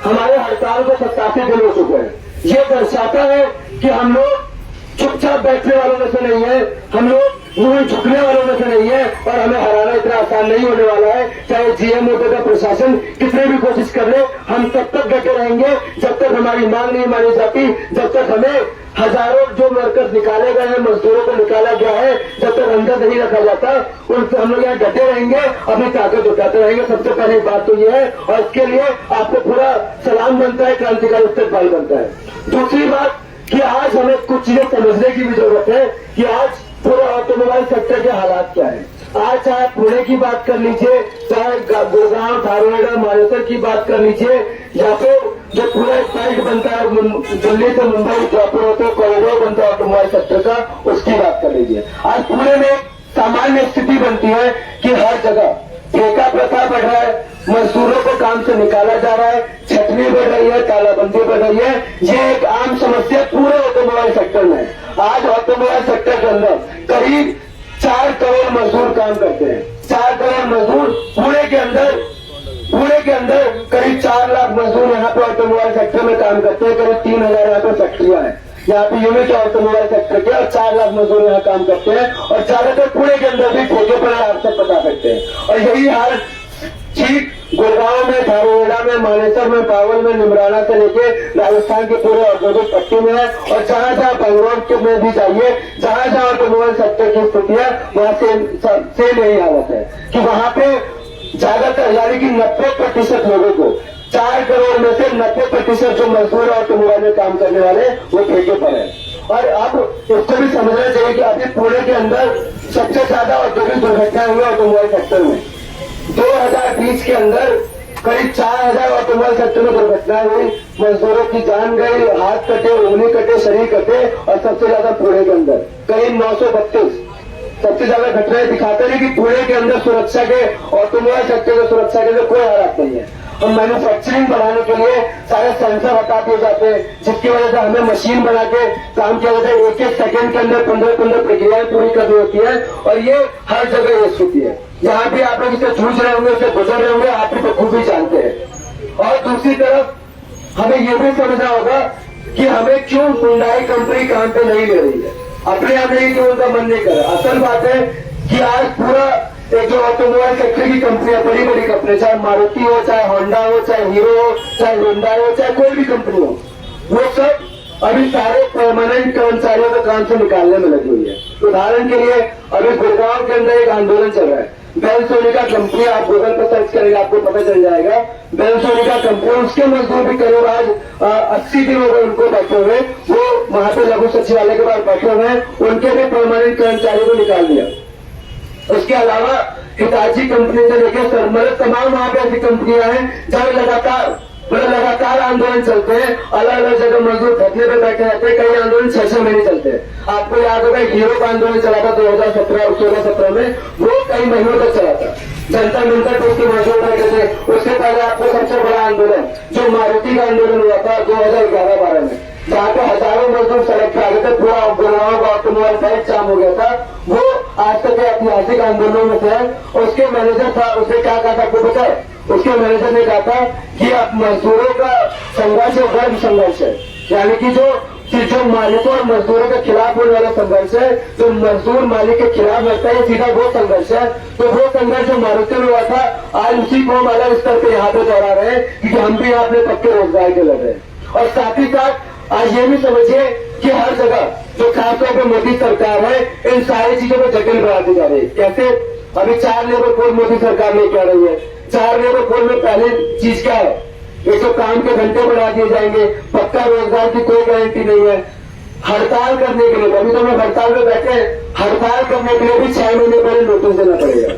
हमारे हड़ताल को 87 दिन हो चुके हैं। ये दर्शाता है कि हम लोग चुपचाप बैठने वालों में से नहीं है, हम लोग मुंह झुकने वालों में से नहीं है, और हमें हराना इतना आसान नहीं होने वाला है। चाहे जीएमओ का प्रशासन कितने भी कोशिश कर ले, हम तब तक डटे रहेंगे जब तक हमारी मांग नहीं मानी जाती, जब तक हमें हजारों जो वर्कर्स निकाले गए हैं, मजदूरों को निकाला गया है, जब तक अंदर नहीं रखा जाता, उनसे हम लोग यहाँ डटे रहेंगे, अपनी ताकत उठाते रहेंगे। सबसे पहली बात तो ये है, और इसके लिए आपको पूरा सलाम बनता है, क्रांतिकारी इस्तेमाल बनता है। दूसरी बात कि आज हमें कुछ चीजें समझने की भी जरूरत है कि आज पूरे ऑटोमोबाइल सेक्टर के हालात क्या है। आज चाहे पुणे की बात कर लीजिए, चाहे गुड़गांव, धारवाड़, मानेसर की बात कर लीजिए, या फिर जो पूरा साइड बनता है दिल्ली से मुंबई जयपुर होते कॉरिडोर बनता है ऑटोमोबाइल सेक्टर का, उसकी बात कर लीजिए। आज पुणे में सामान्य स्थिति बनती है कि हर जगह ठेका प्रथा बढ़ रहा है, मजदूरों को काम से निकाला जा रहा है, छटनी बढ़ रही है, तालाबंदी बढ़ रही है। ये एक आम समस्या पूरे ऑटोमोबाइल सेक्टर में है। आज ऑटोमोबाइल सेक्टर के अंदर करीब 4 करोड़ मजदूर काम करते हैं। 4 करोड़ मजदूर पुणे के अंदर करीब 4 लाख मजदूर यहाँ पे ऑटोमोबाइल सेक्टर में काम करते हैं। करीब 3000 यहाँ पे फैक्ट्रियां हैं, यहाँ पे यूनिट ऑटोमोबाइल सेक्टर के, और 4 लाख मजदूर यहाँ काम करते हैं, और ज्यादातर पुणे के अंदर भी ठेके पर आप सब बता सकते हैं। और यही हाल ठीक गुड़गांव में, धारवाड़ में, मानेसर में, पावल में, निमराना से लेके राजस्थान के पूरे औद्योगिक पट्टी में है। और जहां जहां बेंगलोर में भी जाइए, जहां जहां ऑटोमोबाइल सेक्टर की स्थिति है, वहां सेम यही हालत है कि वहां पे ज्यादातर यानी कि 90% लोगों को, 4 करोड़ में से 90% जो मजदूर ऑटोमोबाइल में काम करने वाले वो ठेके पर है। और अब इसको भी समझना चाहिए कि अभी पुणे के अंदर सबसे ज्यादा औद्योगिक दुर्घटनाएं हुई ऑटोमोबाइल सेक्टर में। 2020 के अंदर करीब 4000 ऑटोमोबाइल सेक्टर में दुर्घटनाएं हुई, मजदूरों की जान गई, हाथ कटे, उंगली कटे, शरीर कटे, और सबसे ज्यादा पुणे के अंदर करीब 932 सबसे ज्यादा घटनाएं दिखाते हैं कि पुणे के अंदर सुरक्षा के, ऑटोमोबाइल सेक्टर की सुरक्षा के लिए कोई हालात नहीं है। और मैन्युफैक्चरिंग बढ़ाने के लिए सारे सेंसर हटा दिए जाते हैं, जिसकी वजह से हमें मशीन बना के काम किया जाता है। एक सेकंड के अंदर 15 प्रक्रियाएं पूरी करनी होती है, और ये हर जगह ये स्थिति है। जहां भी आप लोग इसे जूझ रहे होंगे, इसे गुजर रहे होंगे, आप भी बखूबी जानते हैं। और दूसरी तरफ हमें ये भी समझना होगा कि हमें क्यों हुंडई कंपनी काम पे नहीं ले रही है। अपने आप नहीं कि उनका मन नहीं कर रहा। असल बात है कि आज पूरा एक जो ऑटोमोबाइल सेक्टर की कंपनियां, बड़ी बड़ी कंपनी, चाहे मारुति हो, चाहे होंडा हो, चाहे हीरो हो, चाहे हुंडई हो, चाहे कोई भी कंपनी हो, वो सब अभी सारे परमानेंट कर्मचारियों को काम से निकालने में लगी हुई है। उदाहरण के लिए अभी गुड़गांव के अंदर एक आंदोलन चल रहा है। बेलसोनिका कंपनी, आप गूगल पर सर्च करेंगे आपको पता चल जाएगा। बेलसोनिका कंपनी, उसके मजदूर भी करीब आज 80 दिन हो गए उनको बैठे हुए, वो वहां पे लघु सचिवालय के पास बैठे हुए हैं, उनके भी परमानेंट कर्मचारियों को निकाल दिया। उसके अलावा हिताची कंपनी से लेकर मतलब तमाम वहां पे ऐसी कंपनियां हैं जहां लगातार आंदोलन चलते हैं। अलग अलग जगह मजदूर धरने पे बैठे रहते हैं। कई आंदोलन 6-6 महीने चलते हैं। आपको याद होगा हीरो का आंदोलन चला था 2016-17 में, वो कई महीनों तक चला था। जनता मिलकर तो उसके मजदूर बैठे थे। उससे पहले आपको सबसे बड़ा आंदोलन जो मारुति का आंदोलन हुआ था 2011-12 में, जहाँ पे हजारों मजदूर सड़क पे आ गए थे, पूरा गुड़गांव का ऑटोमोबाइल साइड जाम हो गया था। वो आज तक के ऐतिहासिक आंदोलनों में से है। उसके मैनेजर था, उसने क्या कहा था आपको पता है? उसके मैनेजर ने कहा था कि अब मजदूरों का संघर्ष वर्ग संघर्ष है, यानी कि जो मालिकों और मजदूरों के खिलाफ होने वाला संघर्ष है, जो मजदूर मालिक के खिलाफ लगता है, सीधा वो संघर्ष है। तो वो संघर्ष जो मारुति में हुआ था, आज उसी को हम अलग स्तर पे यहाँ पे दोहरा रहे हैं, क्योंकि हम भी यहाँ अपने पक्के रोजगार के लग रहे हैं। और साथ ही साथ आज ये भी समझिए कि हर जगह जो खासतौर पर मोदी सरकार है, इन सारी चीजों को जटिल बनाती जा रही है। कैसे? अभी 4 लेबर कोड मोदी सरकार नहीं कह रही है। 4 लेबर कोड में पहली चीज क्या है? एक तो काम के घंटे बढ़ा दिए जाएंगे, पक्का रोजगार की कोई गारंटी नहीं है। हड़ताल करने के लिए, अभी तो हम हड़ताल में बैठे हैं, हड़ताल करने के लिए भी 6 महीने पहले नोटिस देना पड़ेगा।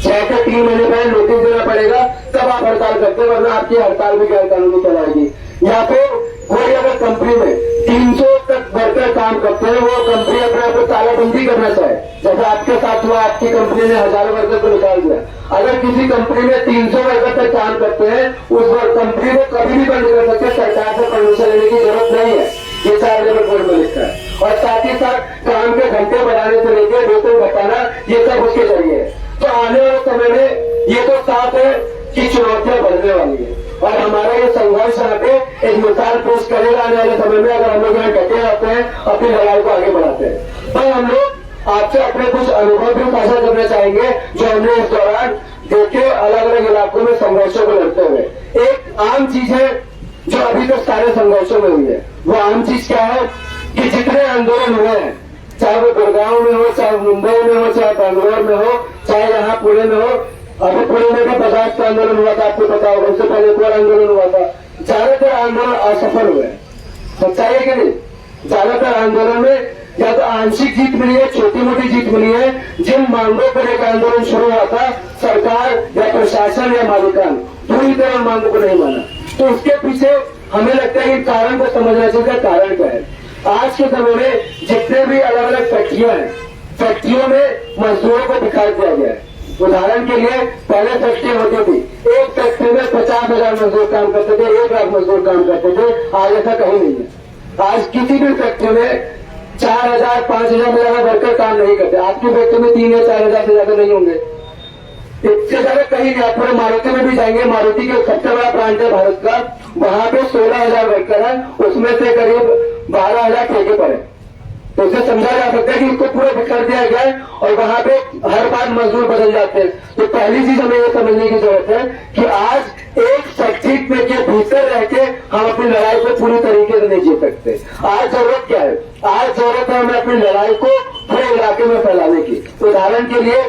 6 से 3 महीने पहले नोटिस देना पड़ेगा, तब आप हड़ताल करते हैं, वरना आपकी हड़ताल भी गैर कानूनी कहलाएगी। या फिर कोई अगर कंपनी में 300 तक वर्कर काम करते हैं, वो कंपनी अपने आप को तालाबंदी करना चाहे, जैसे आपके साथ हुआ, आपकी कंपनी ने हजारों वर्कर को निकाल दिया। अगर किसी कंपनी में 300 वर्कर तक काम करते हैं, उस कंपनी को कभी भी बंद कर सकते, सरकार से परमिशन लेने की जरूरत नहीं है। ये 4 लेबर कोड में लिखा है। और साथ ही साथ काम के घंटे बढ़ाने से लेकर वेतन घटाना, ये सब उसके जरिए है। तो आने वाले समय में ये तो साफ है कि चुनौतियां बढ़ने वाली है। और हमारा ये संघर्ष यहाँ पे एक मिसाल पेश करेगा आने वाले समय में, अगर हम लोग यहाँ डटे रहते हैं, अपनी लड़ाई को आगे बढ़ाते हैं। पर हम लोग आपसे अपने कुछ अनुभव भी साझा करना चाहेंगे जो हमने इस दौरान देखे अलग अलग इलाकों में संघर्षों को लड़ते हुए। एक आम चीज है जो अभी तक सारे संघर्षों में हुई है, वो आम चीज क्या है कि जितने आंदोलन हुए हैं, चाहे वो गुड़गांव में हो, चाहे मुंबई में हो, चाहे बैंगलोर में हो, चाहे यहाँ पुणे में हो। अभी पुणे में भी बजाज का आंदोलन हुआ था, आपको पता होगा। उससे पहले एक और आंदोलन हुआ था। ज्यादातर आंदोलन असफल हुए। सच्चाई है कि नहीं? ज्यादातर आंदोलन में या तो आंशिक जीत मिली है, छोटी मोटी जीत मिली है। जिन मांगों पर एक आंदोलन शुरू हुआ था, सरकार या प्रशासन या मालिकान पूरी तरह मांगों को नहीं माना। तो उसके पीछे हमें लगता है कि कारण को समझना चाहिए। कारण क्या है? आज के समय में जितने भी अलग अलग फैक्ट्रियां हैं, फैक्ट्रियों में मजदूरों को बिखा दिया गया है। उदाहरण के लिए पहले फैक्ट्री होती थी, एक फैक्ट्री में 50,000 मजदूर काम करते थे, 1 लाख मजदूर काम करते थे। आज ऐसा कहीं नहीं है। आज किसी भी फैक्ट्री में 4,000 5,000 से ज्यादा वर्कर काम नहीं करते। आपकी फैक्ट्री में 3 या 4,000 से ज्यादा नहीं होंगे, इससे ज्यादा कहीं नहीं। आप पूरे मारुति में भी जाएंगे, मारुति के सबसे बड़ा प्लांट है भारत का, वहां पे 16,000 वर्कर है, उसमें से करीब 12,000 ठेके पर है। तो इससे समझा जा सकता है कि इसको पूरा बिखर दिया गया है और वहां पे हर बार मजदूर बदल जाते हैं। तो पहली चीज हमें ये समझने की जरूरत है कि आज एक फैक्ट्री में के भीतर रह के हम अपनी लड़ाई को पूरी तरीके से नहीं जी सकते। आज जरूरत क्या है? आज जरूरत है हमें अपनी लड़ाई को पूरे इलाके में फैलाने की। उदाहरण के लिए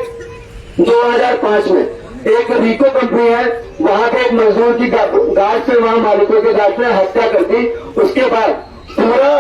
2005 में एक रिको कंपनी है, वहां पे एक मजदूर की गार्ड से, वहां मालिकों के गार्ड ने हत्या कर दी। उसके बाद पूरा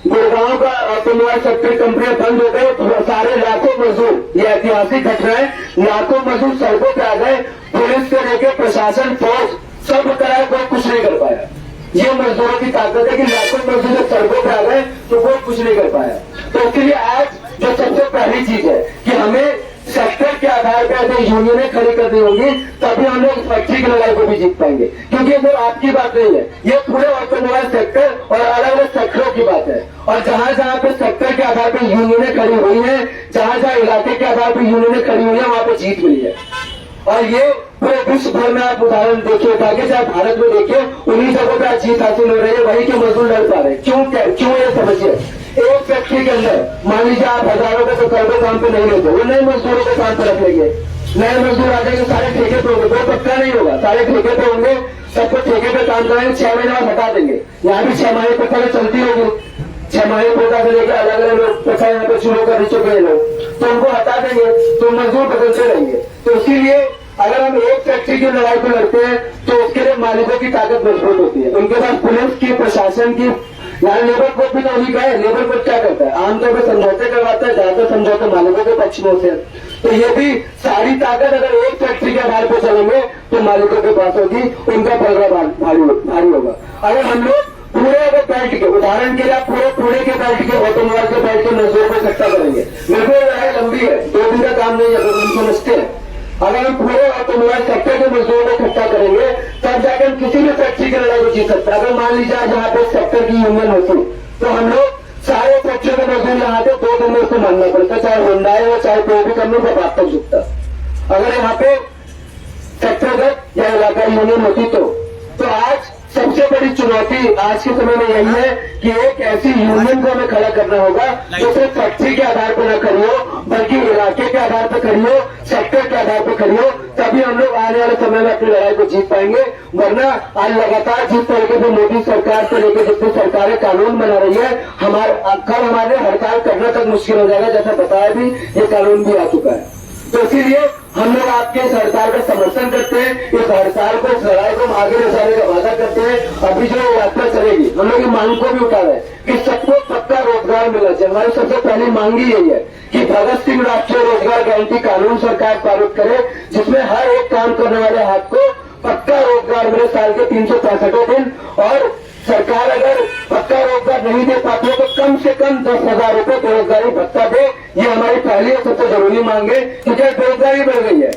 गुड़गांव का ऑटोमोबाइल सेक्टर कंपनियां बंद हो गए। सारे लाखों मजदूर, ये ऐतिहासिक घटना है, लाखों मजदूर सड़कों पे आ गए। पुलिस से लेकर प्रशासन, फौज सब कराया, कोई कुछ नहीं कर पाया। ये मजदूरों की ताकत है कि लाखों मजदूर सड़कों पे आ गए तो कोई कुछ नहीं कर पाया। तो इसके लिए आज जो सबसे पहली चीज है कि हमें सेक्टर के आधार पर ऐसे यूनियनें खड़ी करनी होंगी, तभी हम लोग फैक्ट्री की लड़ाई को भी जीत पाएंगे। क्योंकि ये सिर्फ आपकी बात नहीं है, ये पूरे ऑटोमोबाइल सेक्टर और अलग अलग सेक्टरों की बात है। और जहां जहां पे सेक्टर के आधार पर यूनियनें खड़ी हुई हैं, जहां जहां इलाके के आधार पर यूनियनें खड़ी हुई है, वहां पे जीत मिली है। और ये पूरे विश्व भर में आप उदाहरण देखिए, उठा के चाहे भारत में देखिए, उन्हीं जगहों पर जीत हासिल हो रही है। वही के मजदूर लड़ पा रहे हैं। क्यों ये समझिए। एक फैक्ट्री के अंदर मान लीजिए आप हजारों को करोड़ों काम पे नहीं लेते, वो नए मजदूरों को काम पे रख लेंगे। नए मजदूर आ जाएंगे, सारे ठेके पे होंगे। कोई पक्का नहीं होगा, सारे ठेके पे होंगे, सबको ठेके पे काम कराएंगे, 6 महीने बाद हटा देंगे। यहाँ भी 6 माही प्रथा चलती होगी, 6 माही प्रथा से लेकर अलग अलग लोग प्रथा यहाँ पे शुरू कर चुके हैं लोग, तो उनको हटा देंगे तो मजदूर बदलते रहेंगे। तो इसीलिए अगर हम एक फैक्ट्री की लड़ाई को लड़ते हैं तो उसके लिए मालिकों की ताकत मजबूत होती है। उनके पास पुलिस की, प्रशासन की, यहाँ लेबर कोर्ट भी तो उन्हीं का है। लेबर कोर्ट क्या करता है? आमतौर पर समझौते करवाता है, ज्यादातर समझौते मालिकों के पक्ष में होते हैं। तो ये भी सारी ताकत अगर एक फैक्ट्री के आधार पर चलेंगे तो मालिकों के पास होगी, उनका पलड़ा भारी होगा। अगर हम लोग पूरे अगर बेल्ट के, उदाहरण के लिए आप पूरे पुणे के बेल्ट के, ऑटोमोबाइल के बेल्ट के मजदूरों को इकट्ठा करेंगे, मेरे को लड़ाई लंबी है, 2 दिन का काम नहीं है, हम समझते हैं। अगर हम पूरे ऑटोमोबाइल सेक्टर के मजदूरों को इकट्ठा करेंगे तब जाकर हम किसी भी फैक्ट्री की लड़ाई को जीत सकते हैं। अगर मान लीजिए आज यहाँ पे सेक्टर की यूनियन होती तो हम लोग सारे फैक्ट्रियों के मजदूर यहाँ पे 2 दिन में उसको मानना पड़ता, चाहे होंडाई हो चाहे कोई भी कंपनी का बात तक झुकता। अगर यहाँ पे सेक्टरगत या इलाका यूनियन होती तो आज सबसे बड़ी चुनौती आज के समय में यही है कि एक ऐसी यूनियन को हमें खड़ा करना होगा जो सिर्फ फैक्ट्री के आधार पर न करियो, बल्कि इलाके के आधार पर करियो, सेक्टर के आधार पर करियो। तभी हम लोग आने वाले समय में अपनी लड़ाई को जीत पाएंगे। वरना आज लगातार जिस तरीके से मोदी सरकार से लेकर जितनी सरकारें कानून बना रही है, कल हमारे हड़ताल करना तक मुश्किल हो जाएगा। जैसा बताया भी, ये कानून भी आ चुका है। तो इसीलिए हम लोग आपके इस हड़ताल का समर्थन करते हैं। इस हड़ताल को, इस लड़ाई को हम आगे ले जाने का वादा करते हैं। अभी जो यात्रा चलेगी, हम लोग ये मांग को भी उठा रहे हैं कि सबको पक्का रोजगार मिलना चाहिए। हमारी सबसे पहली मांग ही यही है कि भगत सिंह राष्ट्रीय रोजगार गारंटी कानून सरकार पारित करे, जिसमें हर एक काम करने वाले हाथ को पक्का रोजगार मिले साल के 365 दिन। और सरकार अगर पक्का रोजगार नहीं दे पाती है तो कम से कम 10,000 रुपए बेरोजगारी भत्ता दे। ये हमारी पहली और सबसे जरूरी मांग है, क्योंकि बेरोजगारी बढ़ गई है।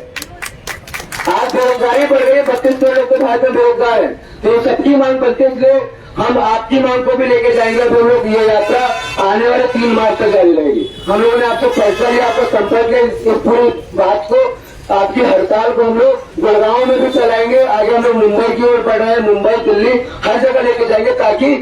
आज बेरोजगारी बढ़ गई है, 32 करोड़ लोग तो भारत में बेरोजगार है। तो ये सबकी मांग बनती है, इसलिए हम आपकी मांग को भी लेके जाएंगे। तो हम लोग ये यात्रा आने वाले 3 मार्च तक जारी रहेगी। हम लोगों ने आपसे फैसला लिया, आपको संपर्क किया, इस पूरी बात को आपकी हड़ताल को हम लोग गुड़गांव में भी चलाएंगे, आगे हम लोग मुंबई की ओर बढ़ रहे हैं, मुंबई दिल्ली हर जगह लेके जाएंगे ताकि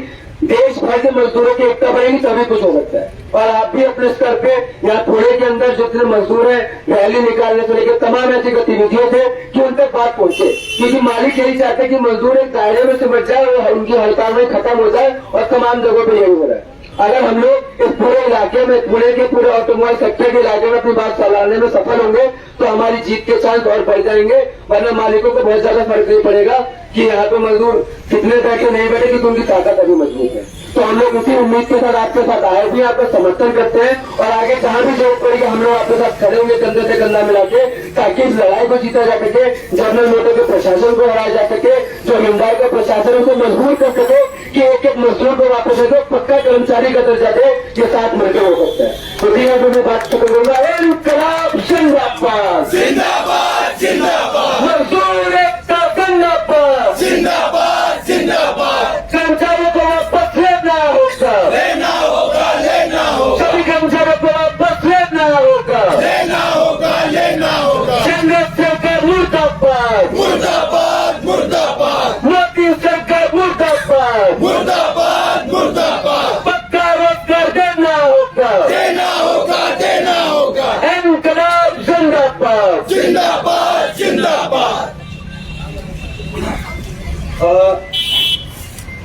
देश भर के मजदूरों की एकता बढ़ेगी, तभी कुछ हो सकता है। और आप भी अपने स्तर पे यहाँ पुणे के अंदर जितने मजदूर हैं रैली निकालने से लेकर तमाम ऐसी गतिविधियों से कि उन तक बात पहुंचे, क्योंकि मालिक यही चाहते हैं कि मजदूर एक दायरे में सिमट जाए, वो उनकी हड़ताल में खत्म हो जाए, और तमाम जगहों पर यही हो रहा है। अगर हम लोग इस पूरे इलाके में, पुणे के पूरे ऑटोमोबाइल सेक्टर के इलाके में अपनी बात चलाने में सफल होंगे तो हमारी जीत के चांस और बढ़ जाएंगे, वरना मालिकों को बहुत ज्यादा फर्क नहीं पड़ेगा कि यहाँ पे मजदूर कितने बैठे नहीं बैठे, क्योंकि उनकी ताकत अभी मजबूत है। तो हम लोग उसी उम्मीद के साथ आपके साथ आए भी, आपका समर्थन करते हैं, और आगे जहां भी जरूरत पड़ेगी हम लोग आपके साथ खड़े होंगे कंधे से कंधा मिला के, ताकि इस लड़ाई को जीता जा सके, जनरल मोटर के प्रशासन को हराया जा सके, जो हिंडाई का प्रशासन है उसे मजबूर कर सके कि एक एक मजदूर को वापस दे दो, पक्का कर्मचारी का दर्जा दे, ये साथ मिलकर हो सकता है। तो ठीक है, मैं बात करूंगा, इनकलाब जिंदाबाद जिंदाबाद जिंदाबाद, मजदूर एकता जिंदाबाद जिंदाबाद जिंदाबाद, कर्मचारियों को वापस लेना होगा, लेना होगा लेना होगा, सभी कर्मचारियों को वापस लेना होगा, लेना होगा लेना होगा, कांग्रेस सरकार मुर्दाबाद, मुर्दाबाद मुर्दाबाद, मोदी सरकार मुर्दाबाद, मुर्दाबाद मुर्दाबाद, पक्का रोजगार देना होगा, देना होगा देना होगा, इनकलाब जिंदाबाद। जिंदाबाद जिंदाबाद।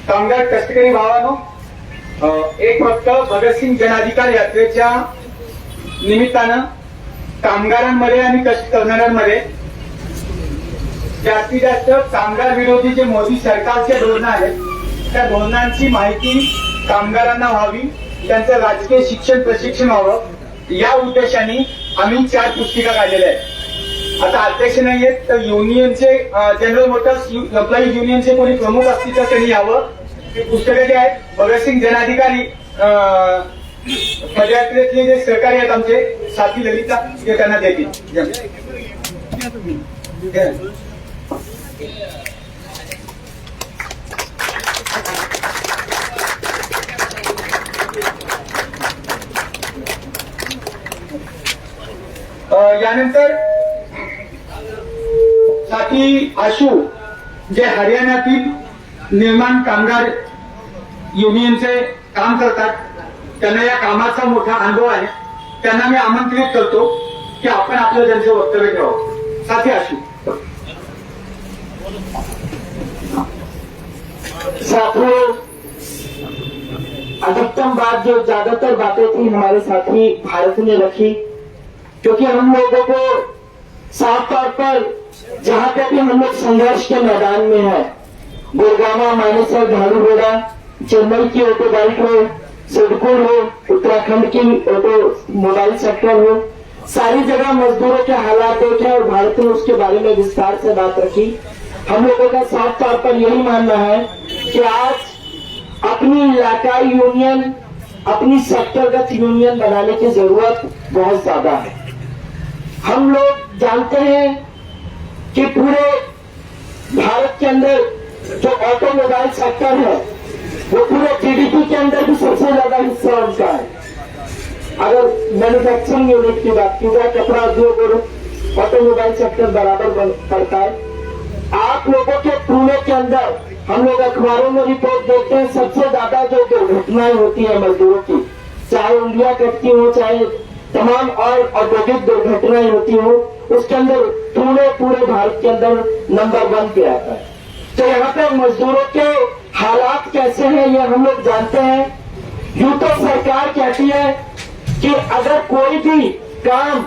कामगार कष्टकरी भावानो, एक फक्त भगतसिंग जनाधिकार यात्रेच्या निमित्तानं कामगारांमध्ये आणि कष्ट करणाऱ्यांमध्ये जास्तीत जास्त कामगार विरोधी जे मोदी सरकारचे धोरणं आहेत त्या धोरणांची माहिती कामगारांना व्हावी, त्यांचं राजकीय शिक्षण प्रशिक्षण व्हावं, या उद्देशाने आम्ही 4 पुस्तिका काढलेल्या आहेत। आता अध्यक्ष नाहीयेत तर युनियनचे जनरल मोटर्स एम्प्लॉईज युनियनचे कोणी प्रमुख असतील तर त्यांनी यावं। ही पुस्तकं जे आहेत भगतसिंग जनाधिकारी पदयात्रेतले जे सहकारी आहेत आमचे साथी ललिता ते त्यांना देतील। यानंतर साथी आशू जे हरियाणातील निर्माण कामगार युनियनचे काम करतात, त्यांना या कामाचा मोठा अनुभव आहे, त्यांना मी आमंत्रित करतो की आपण आपलं त्यांचं वक्तव्य ठेवावं। साथी आशू। साथियों, अधिकतम बात जो ज्यादातर बातें थी हमारे साथी भारत ने रखी, क्योंकि हम लोगों को साफ तौर पर जहां पे भी हम लोग संघर्ष के मैदान में है, गुड़गांव मानेसर झाड़ूगोड़ा, चेन्नई की ऑटोबाइट हो, सिडकुल हो, उत्तराखंड की ऑटोमोबाइल सेक्टर हो, सारी जगह मजदूरों के हालात देखे और भारत ने उसके बारे में विस्तार से बात रखी। हम लोगों का साफ तौर पर यही मानना है कि आज अपनी इलाकाई यूनियन, अपनी सेक्टरगत यूनियन बनाने की जरूरत बहुत ज्यादा है। हम लोग जानते हैं कि पूरे भारत के अंदर जो ऑटोमोबाइल सेक्टर है वो पूरे जीडीपी के अंदर भी सबसे ज्यादा हिस्सा उनका है। अगर मैन्युफैक्चरिंग यूनिट की बात की जाए, कपड़ा उद्योग और ऑटोमोबाइल सेक्टर बराबर पड़ता है। आप लोगों के पुणे के अंदर हम लोग अखबारों में रिपोर्ट देखते हैं, सबसे ज्यादा जो दुर्घटनाएं होती है मजदूरों की, चाहे उंगलियां कटती हो, चाहे तमाम और औद्योगिक दुर्घटनाएं होती हो, उसके अंदर पुणे पूरे भारत के अंदर नंबर 1 पे आता है। तो यहाँ पे मजदूरों के हालात कैसे हैं ये हम लोग जानते हैं। यूं तो सरकार कहती है कि अगर कोई भी काम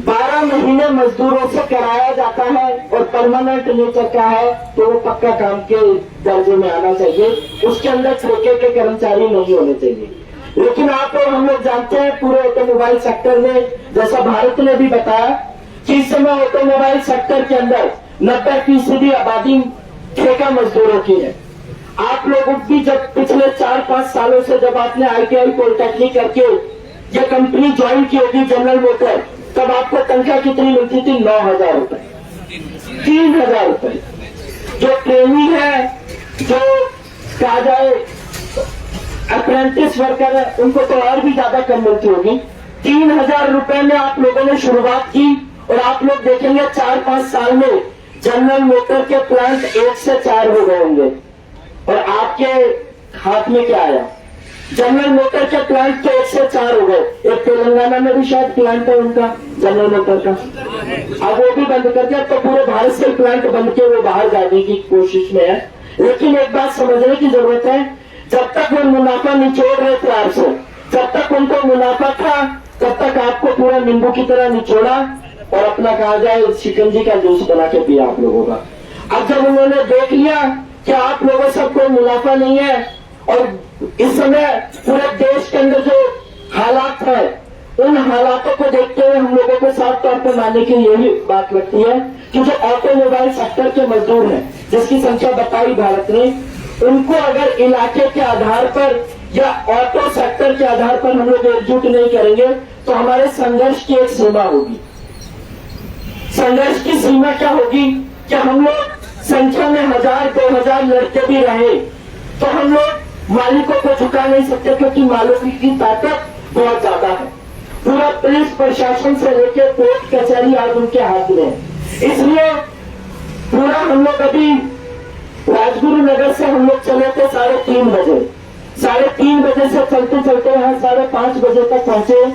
12 महीने मजदूरों से कराया जाता है और परमानेंट नेचर का है तो वो पक्का काम के दर्जे में आना चाहिए, उसके अंदर ठेके के कर्मचारी नहीं होने चाहिए। लेकिन आप और हम लोग जानते हैं पूरे ऑटोमोबाइल सेक्टर में, जैसा भारत ने भी बताया कि इस समय ऑटोमोबाइल सेक्टर के अंदर 90% आबादी ठेका मजदूरों की है। आप लोगों की जब पिछले 4-5 सालों से जब आपने ITI पॉलिटेक्निक करके ये कंपनी ज्वाइन की होगी जनरल मोटर, तब आपको तनख्वाह कितनी मिलती थी? 9,000 रुपए, 3,000 रुपए। जो ट्रेनी है, जो कहा जाए अप्रेंटिस वर्कर है, उनको तो और भी ज्यादा कम मिलती होगी। 3,000 रुपए में आप लोगों ने शुरुआत की और आप लोग देखेंगे 4-5 साल में जनरल मोटर के प्लांट 1 से 4 हो गए होंगे। और आपके हाथ में क्या आया? जनरल मोटर के प्लांट तो 1 से 4 हो गए। एक तेलंगाना में भी शायद प्लांट है उनका जनरल मोटर का, अब वो भी बंद कर दिया। तो पूरे भारत से प्लांट बंद के वो बाहर जाने की कोशिश में है। लेकिन एक बात समझने की जरूरत है, जब तक वो मुनाफा निचोड़ रहे थे आपसे, जब तक उनको मुनाफा था, तब तक आपको पूरा नींबू की तरह निचोड़ा और अपना कहा जाए शिकंजी का जूस बना के पिया आप लोगों का। अब जब उन्होंने देख लिया कि आप लोगों से कोई मुनाफा नहीं है और इस समय पूरे देश के अंदर जो हालात है, उन हालातों को देखते हुए हम लोगों को साफ तौर पर मानने की यही बात लगती है कि जो ऑटोमोबाइल सेक्टर के मजदूर हैं, जिसकी संख्या बताई भारत ने, उनको अगर इलाके के आधार पर या ऑटो सेक्टर के आधार पर हम लोग एकजुट नहीं करेंगे तो हमारे संघर्ष की एक सीमा होगी। संघर्ष की सीमा क्या होगी कि हम लोग संख्या में 1000-2000 लड़के भी रहे तो हम लोग मालिकों को झुका नहीं सकते, क्योंकि मालिकों की ताकत बहुत ज्यादा है। पूरा पुलिस प्रशासन से लेकर कोर्ट कचहरी आज उनके हाथ में है। इसलिए पूरा हम लोग अभी राजगुरु नगर से हम लोग चले थे 3:30 बजे, 3:30 बजे से चलते चलते यहाँ 5:30 बजे तक पहुंचे।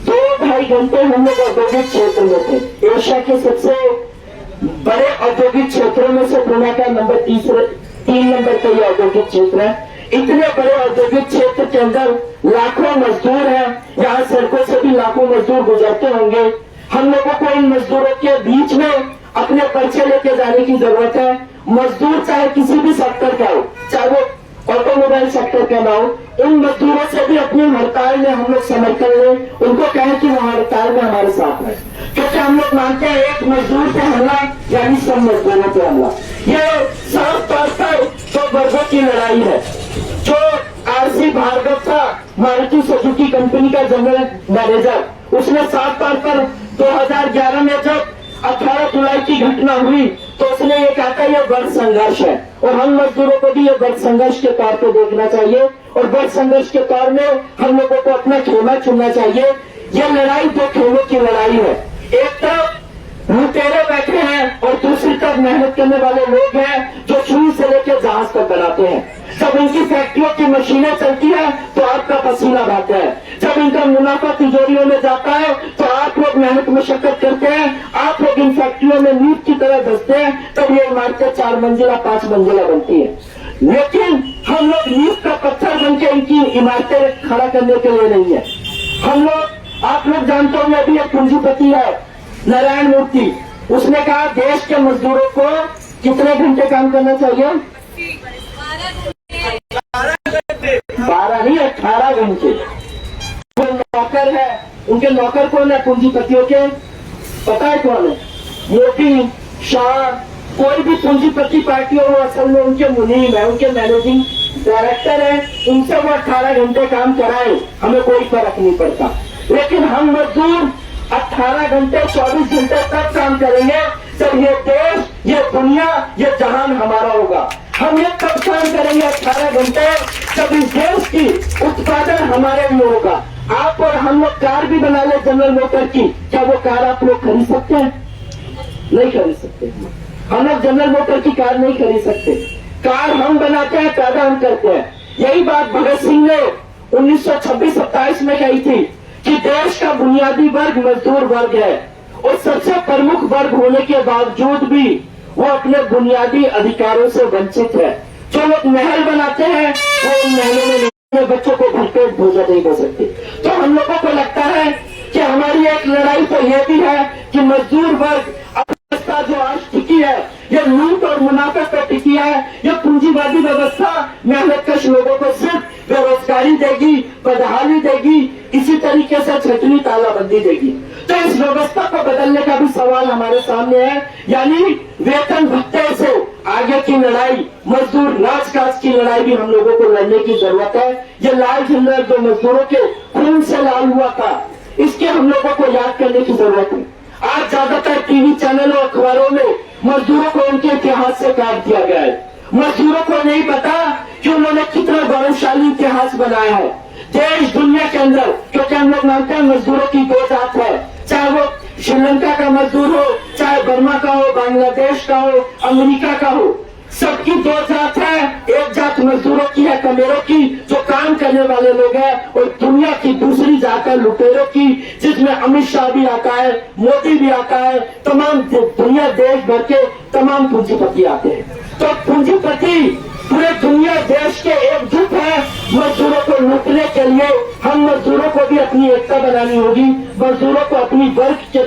2-2.5 घंटे हम लोग औद्योगिक क्षेत्र में थे। एशिया के सबसे बड़े औद्योगिक क्षेत्रों में से पुणे का नंबर 3 नंबर का ये औद्योगिक क्षेत्र है। इतने बड़े औद्योगिक क्षेत्र के अंदर लाखों मजदूर हैं, यहाँ सड़कों से भी लाखों मजदूर गुजरते होंगे। हम लोगों को इन मजदूरों के बीच में अपने परिचय लेके जाने की जरूरत है। मजदूर चाहे किसी भी सेक्टर का हो, चाहे वो ऑटोमोबाइल सेक्टर का ना हो, उन मजदूरों से भी अपनी हड़ताल में हम लोग समर्थन लें, उनको कहें कि वो हड़ताल में हमारे साथ है, क्योंकि हम लोग मानते हैं एक मजदूर पे हमला यानी सब मजदूरों पे हमला। ये साफ तौर पर 2 वर्गों की लड़ाई है। जो आरसी भार्गव था, मारुति सुजुकी कंपनी का जनरल मैनेजर, उसने साफ तौर पर 2011 में जब 18 जुलाई की घटना हुई तो उसने ये कहा था ये वर्ग संघर्ष है, और हम मजदूरों को भी ये वर्ग संघर्ष के तौर पे देखना चाहिए और वर्ग संघर्ष के तौर में हम लोगों को अपना खेमा चुनना चाहिए। ये लड़ाई 2 खेमों की लड़ाई है। एक तरफ लुटेरे बैठे हैं और दूसरी तरफ मेहनत करने वाले लोग हैं जो सुई से लेकर जहाज तक बनाते हैं। जब इनकी फैक्ट्रियों की मशीनें चलती है तो आपका पसीना बहता है, जब इनका मुनाफा तिजोरियों में जाता है तो आप लोग मेहनत मशक्कत करते हैं, आप लोग इन फैक्ट्रियों में नींव की तरह धंसते हैं, तब ये इमारतें 4 मंजिला 5 मंजिला बनती है। लेकिन हम लोग नींव का पत्थर बन के इनकी इमारतें खड़ा करने के लिए नहीं है। हम लोग, आप लोग जानते होंगे, अभी एक पूंजीपति है नारायण मूर्ति, उसने कहा देश के मजदूरों को कितने घंटे काम करना चाहिए? 12 नहीं 18 घंटे। वो नौकर है, उनके नौकर कौन है पूंजीपतियों के? पता है कौन है? मोदी, शाह, कोई भी पूंजीपति पार्टी हो, वो असल में उनके मुनीम है, उनके मैनेजिंग डायरेक्टर है। उनसे वो 18 घंटे काम कराए, हमें कोई फर्क नहीं पड़ता। लेकिन हम मजदूर 18 घंटे 24 घंटे तक काम करेंगे जब ये देश, ये दुनिया, ये जहान हमारा होगा। हम ये तब काम करेंगे 18 घंटे जब इस देश की उत्पादन हमारे लिए होगा। आप और हम लोग कार भी बना ले जनरल मोटर की, क्या वो कार आप लोग खरीद सकते हैं? नहीं खरीद सकते। हम लोग जनरल मोटर की कार नहीं खरीद सकते। कार हम बनाते हैं, पैदा हम करते हैं। यही बात भगत सिंह ने 1926-27 में कही थी कि देश का बुनियादी वर्ग मजदूर वर्ग है और सबसे प्रमुख वर्ग होने के बावजूद भी वो अपने बुनियादी अधिकारों से वंचित है। जो लोग महल बनाते हैं वो उन महलों में अपने बच्चों को भरपेट भोजन नहीं कर सकते। तो हम लोगों को लगता है कि हमारी एक लड़ाई तो ये भी है कि मजदूर वर्ग व्यवस्था जो आज टिकी है, ये लूट और मुनाफे पर टिकी है। ये पूंजीवादी व्यवस्था मेहनतकश लोगों को सिर्फ बेरोजगारी देगी, बदहाली देगी, इसी तरीके से छटनी तालाबंदी देगी। तो इस व्यवस्था को बदलने का भी सवाल हमारे सामने है, यानी वेतन भत्ते से आगे की लड़ाई, मजदूर राजकाज की लड़ाई भी हम लोगों को लड़ने की जरूरत है। ये लाल झंडा जो मजदूरों के खून से लाल हुआ था, इसके हम लोगों को याद करने की जरूरत है। आज ज्यादातर टीवी चैनल और अखबारों में मजदूरों को उनके इतिहास से काट दिया गया है। मजदूरों को नहीं पता कि उन्होंने कितना गौरवशाली इतिहास बनाया है देश दुनिया के अंदर, क्योंकि हम लोग मानते हैं मजदूरों की 2 जात है, चाहे वो श्रीलंका का मजदूर हो, चाहे बर्मा का हो, बांग्लादेश का हो, अमेरिका का हो, सबकी दो जात है। एक जात मजदूरों की है, कमेरों की, जो काम करने वाले लोग हैं, और दुनिया की दूसरी जात है लुटेरों की, जिसमें अमित शाह भी आता है, मोदी भी आता है, तमाम दुनिया देश भर के तमाम पूंजीपति आते हैं। तो पूंजीपति पूरे दुनिया देश के एकजुट है मजदूरों को लूटने के लिए। हम मजदूरों को भी अपनी एकता बनानी होगी, मजदूरों को अपनी वर्ग के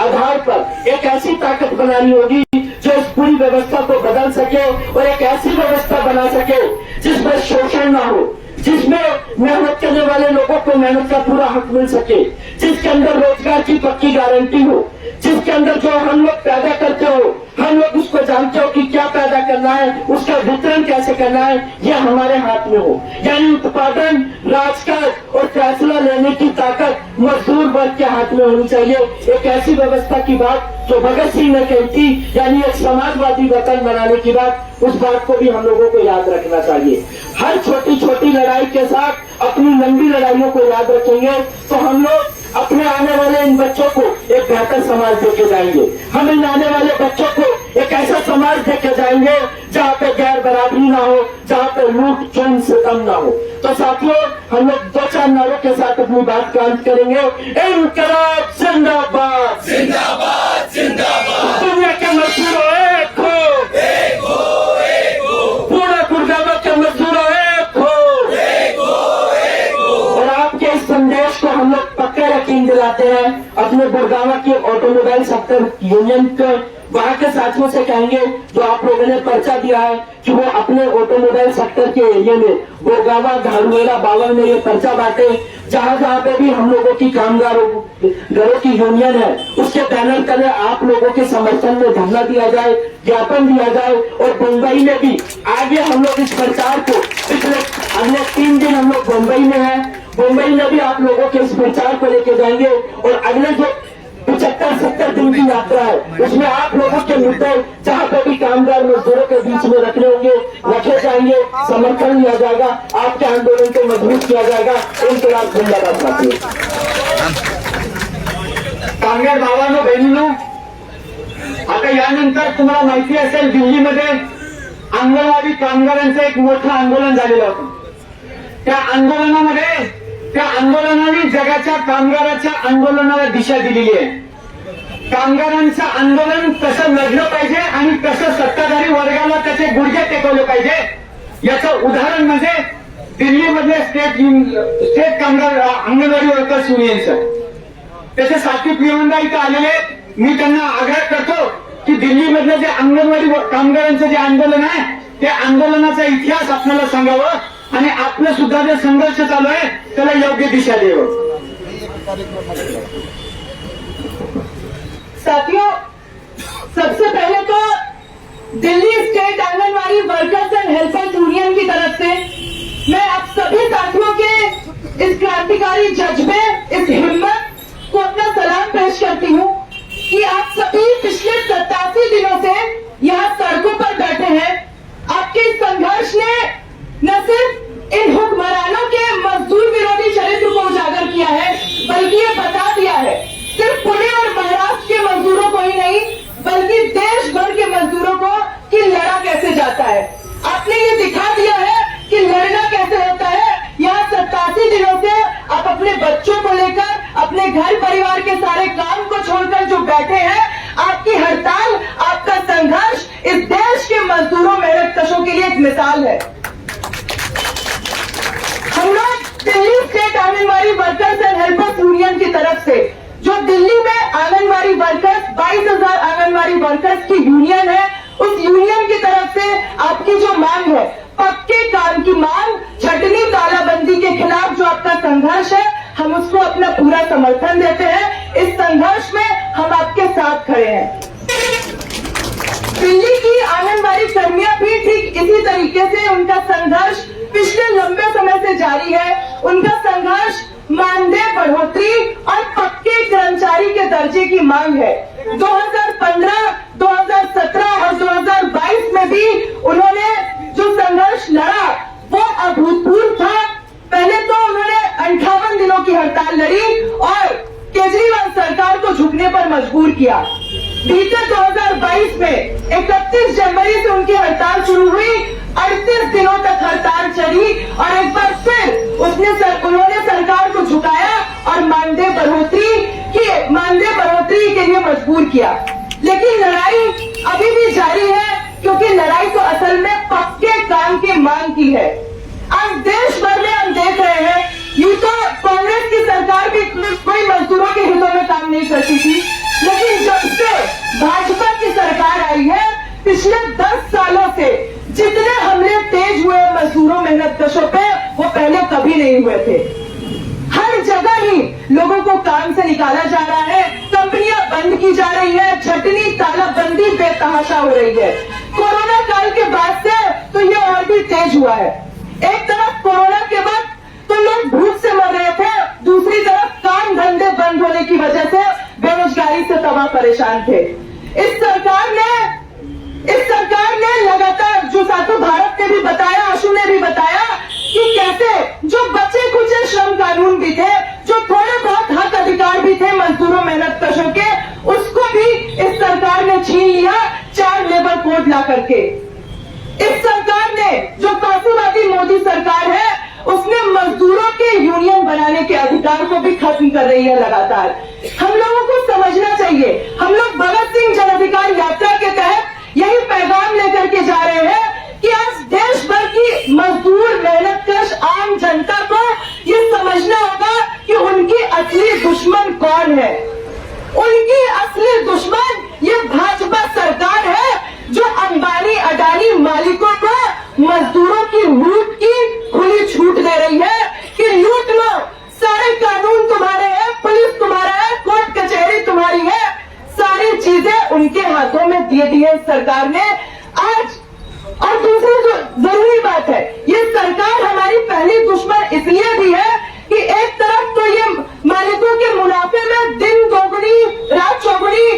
आधार पर एक ऐसी ताकत बनानी होगी जो इस पूरी व्यवस्था को बदल सके, और एक ऐसी व्यवस्था बना सके जिसमें शोषण ना हो, जिसमें मेहनत करने वाले लोगों को मेहनत का पूरा हक मिल सके, जिसके अंदर रोजगार की पक्की गारंटी हो, जिसके अंदर जो हम लोग पैदा करते हो, हम लोग उसको जानते हो कि क्या पैदा करना है, उसका वितरण कैसे करना है, यह हमारे हाथ में हो। यानी उत्पादन, राजकाज और फैसला लेने की ताकत मजदूर वर्ग के हाथ में होनी चाहिए। एक ऐसी व्यवस्था की बात जो भगत सिंह ने कही थी, यानी एक समाजवादी वतन बनाने की बात, उस बात को भी हम लोगों को याद रखना चाहिए। हर छोटी छोटी लड़ाई के साथ अपनी लंबी लड़ाइयों को याद रखेंगे तो हम लोग अपने आने वाले इन बच्चों को एक बेहतर समाज देके जाएंगे। हम इन आने वाले बच्चों को एक ऐसा समाज देके जाएंगे जहाँ पे गैर बराबरी ना हो, जहाँ पे लूट चोरी से कम ना हो। तो साथियों, हम लोग दो चार नारों के साथ अपनी बात का अंत करेंगे। इनकलाब जिंदाबाद, जिंदाबाद जिंदाबाद। दुनिया के मजदूरों एक हो, एक हो, एक हो। पूरे गुड़गांव के मजदूरों एक हो, एक हो, एक हो। और आपके इस संदेश को हम लोग पक्का यकीन दिलाते हैं। अपने गुड़गांव के ऑटोमोबाइल सेक्टर यूनियन के वहां के साथियों से कहेंगे जो आप लोगों ने पर्चा दिया है कि वो अपने ऑटोमोबाइल सेक्टर के एरिया में गोरगावा, धारुएला, बावल में ये पर्चा बांटे। जहां जहां पे भी हम लोगों की कामगारों घरों की यूनियन है, उसके बैनर तले आप लोगों के समर्थन में धरना दिया जाए, ज्ञापन दिया जाए। और मुंबई में भी आगे हम लोग इस प्रचार को पिछले अगले 3 दिन हम लोग मुंबई में है, मुंबई में भी आप लोगों के इस प्रचार को लेके जाएंगे। और अगले जो 75-70 दिन की यात्रा है, उसमें आप लोगों के मुद्दे जहां पे भी कामगार मजदूरों के बीच में रखने होंगे, रखे जाएंगे, समर्थन लिया जाएगा, आपके आंदोलन को मजबूत किया जाएगा। इनकलाब जिंदाबाद साथियों। कामगार भावांनो, बहिणींनो, आता यानंतर तुम्हाला माहिती असेल दिल्लीमध्ये अंगणवाडी कामगारांचं एक मोठं आंदोलन झालेलं होतं। त्या आंदोलनाने जगाच्या कामगाराच्या आंदोलनाला दिशा दिलेली आहे। कामगारांचं आंदोलन कसं लढलं पाहिजे आणि कसं सत्ताधारी वर्गाला त्याचे गुडघे टेकवले पाहिजे याचं उदाहरण म्हणजे दिल्लीमधले स्टेट कामगार अंगणवाडी वर्कर्स युनियनचं। त्याचे सात्विक विवंदा इथं आलेले, मी त्यांना आग्रह करतो की दिल्लीमधलं जे अंगणवाडी कामगारांचं जे आंदोलन आहे, त्या आंदोलनाचा इतिहास आपल्याला सांगावं आणि आपलं सुद्धा जे संघर्ष चालू आहे त्याला योग्य दिशा द्यावं। साथियों, सबसे पहले तो Delhi state anganwadi workers and helpers union की तरफ से मैं आप सभी साथियों के इस क्रांतिकारी जज्बे, इस हिम्मत को अपना सलाम पेश करती हूँ कि आप सभी पिछले 87 दिनों से यहाँ सड़कों पर बैठे हैं। आपके संघर्ष ने न सिर्फ इन हुक्मरानों के मजदूर विरोधी चरित्र को उजागर किया है, बल्कि ये बता दिया है सिर्फ पुणे और महाराष्ट्र के मजदूरों को ही नहीं, बल्कि देश भर के मजदूरों को कि लड़ा कैसे जाता है। आपने ये दिखा दिया है कि लड़ना कैसे होता है। यहाँ 87 दिनों से आप अपने बच्चों को लेकर, अपने घर परिवार के सारे काम को छोड़कर जो बैठे हैं, आपकी हड़ताल, आपका संघर्ष इस देश के मजदूरों, मेहनतकशों के लिए एक मिसाल है। हम लोग Delhi state anganwadi workers and helpers union की तरफ से, जो दिल्ली में आंगनवाड़ी वर्कर्स 22,000 आंगनवाड़ी वर्कर्स की यूनियन है, उस यूनियन की तरफ से आपकी जो मांग है, पक्के काम की मांग, छटनी तालाबंदी के खिलाफ जो आपका संघर्ष है, हम उसको अपना पूरा समर्थन देते हैं। इस संघर्ष में हम आपके साथ खड़े हैं। दिल्ली की आंगनवाड़ी कर्मियां भी ठीक इसी तरीके से उनका संघर्ष पिछले लंबे समय से जारी है। उनका संघर्ष मानदेय बढ़ोतरी और पक्के कर्मचारी के दर्जे की मांग है। 2015, 2017 और 2022 में भी उन्होंने जो संघर्ष लड़ा वो अभूतपूर्व था। पहले तो उन्होंने 58 दिनों की हड़ताल लड़ी और केजरीवाल सरकार को झुकने पर बीते 2022 में 31 जनवरी से उनकी हड़ताल शुरू हुई, 38 दिनों तक हड़ताल चली और एक बार फिर उन्होंने सरकार को झुकाया और मानदेय बढ़ोतरी के लिए मजबूर किया। लेकिन लड़ाई अभी भी जारी है, क्योंकि लड़ाई तो असल में पक्के काम की मांग की है। आज देश भर में हम देख रहे हैं, यूं तो कांग्रेस की सरकार भी कोई मजदूरों के हितों में काम नहीं करती थी, लेकिन जब से भाजपा की सरकार आई है, पिछले 10 सालों से जितने हमले तेज हुए मजदूरों मेहनतकशों पे, वो पहले कभी नहीं हुए थे। हर जगह ही लोगों को काम से निकाला जा रहा है, कंपनियां बंद की जा रही है, छटनी तालाबंदी बेतहाशा हो रही है। कोरोना काल के बाद से तो ये और भी तेज हुआ है। एक तरफ कोरोना के बाद तो लोग भूख से मर रहे थे, दूसरी तरफ काम धंधे बंद होने की वजह से बेरोजगारी से तबाह परेशान थे। इस सरकार ने लगातार, जो साथों भारत ने भी बताया, आशु ने भी बताया कि कैसे जो बचे कुचे श्रम कानून भी थे, जो थोड़े बहुत हक अधिकार भी थे मजदूरों मेहनतकशों के, उसको भी इस सरकार ने छीन लिया 4 लेबर कोड ला करके। इस सरकार ने, जो कासूवादी मोदी सरकार है, उसने मजदूरों के यूनियन बनाने के अधिकार को भी खत्म कर रही है लगातार। हम लोगों को समझना चाहिए, हम लोग भगत सिंह जन अधिकार यात्रा के तहत यही पैगाम लेकर के जा रहे हैं कि आज देश भर की मजदूर मेहनतकश आम जनता को ये समझना होगा कि उनकी असली दुश्मन कौन है। उनकी असली दुश्मन ये भाजपा सरकार है, जो अंबानी अडानी मालिकों को मजदूरों की लूट की खुली छूट दे रही है कि लूट लो, सारे कानून तुम्हारे हैं, पुलिस तुम्हारा है, कोर्ट कचहरी तुम्हारी है, सारी चीजें उनके हाथों में दे दी है सरकार ने आज। और दूसरी जो जरूरी बात है, ये सरकार हमारी पहली दुश्मन इसलिए भी है कि एक तरफ तो ये मालिकों के मुनाफे में दिन दोगुनी रात चौगुनी